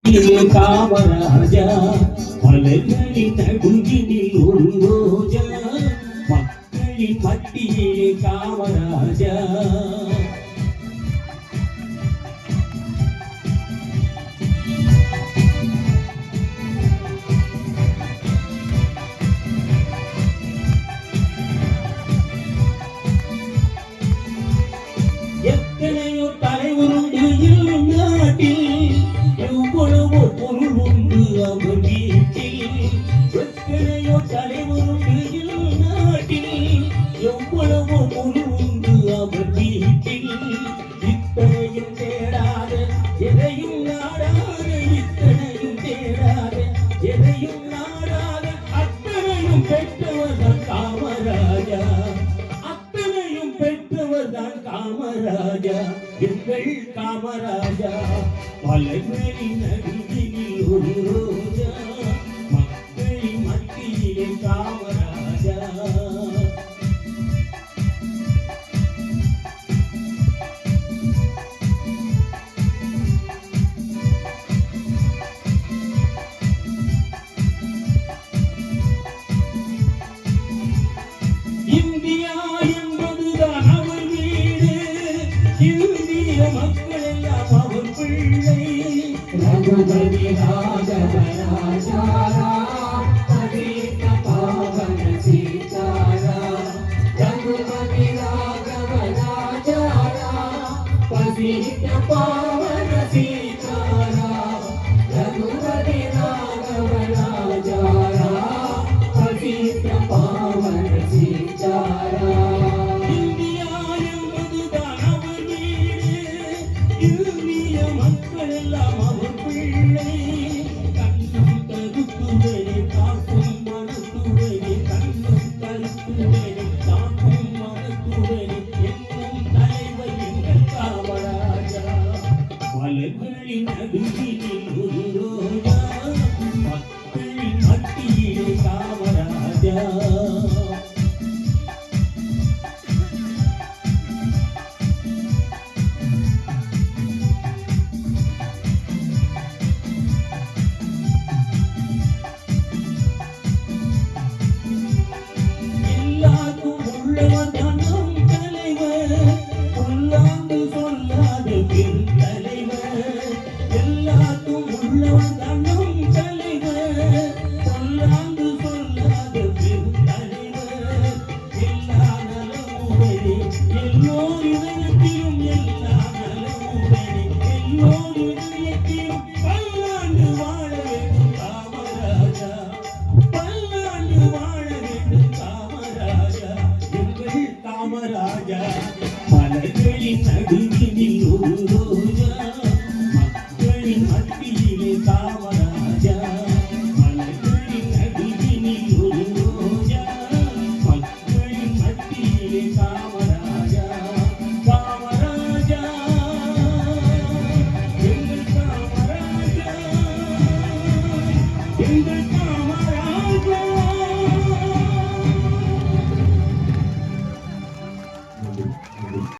காமராஜா மலர்களின் நடுவினில் ஒரு ரோஜா மக்களின் மத்தியே காமராஜா எத்தனையோ தலைவருண்டு இல்லும் நாட்டில் எவ்வளவோ பொருள் உண்டு அவர் வீட்டில் எத்தனையோ தலைவருண்டு இல்லும் நாட்டில் எவ்வளவோ பொருள் உண்டு அவர் வீட்டில் இத்தனையும் தேடாத எதையும் நாடாத இத்தனையும் தேடாத எதையும் நாடாத அத்தனையும் பெற்றவர்தான் காமராஜா அத்தனையும் பெற்றவர்தான் காமராஜா எங்கள் காமராஜா மலைகளின் நடுவினில் ஒரு ரோஜா மக்களின் மத்தியிலே காமராஜா இந்தியா என்பதுதான் அவர் வீடு இந்திய மக்கள் எல்லாம் அவர் பிள்ளை ரகுபதி ராகவராஜாரா பவித்ர பாவன சீதாரா ரகுபதி ராகவராஜாரா பவித்ர பாவன சீதாரா ரகுபதி ராகவராஜாரா பவித்ர பாவன சீதாரா இந்தியா என்பதுதான் அவர் வீடு இந்திய மக்கள் எல்லாம் அவர் பிள்ளை கண்ணம் கருத்துவரை காக்கும் மனத்துவரை கண்ணம் கருத்துவரை காக்கும் மனத்துவரை என்னும் தலைவர் எங்கள் காமராஜா மலர்களின் நடுவினில் ஒரு ரோஜா மக்களின் மத்தியிலே காமராஜா எல்லாருக்கும் உள்ளவர் தன்னும் தலைவர் சொல்லாது சொல்லாத பெருந்தலைவர் எல்லாருக்கும் உள்ளவர் தன்னும் தலைவர் சொல்லாது சொல்லாத பெருந்தலைவர் எல்லா நலமுடனே எல்லோர் இதயத்திலும் எல்லா நலமுடனே எல்லோர் இதயத்திலும் பல்லாண்டு வாழ வேண்டும் காமராஜா பல்லாண்டு வாழ வேண்டும் காமராஜா எங்கள் காமராஜா மலர்களின் நடுவினில் ஒரு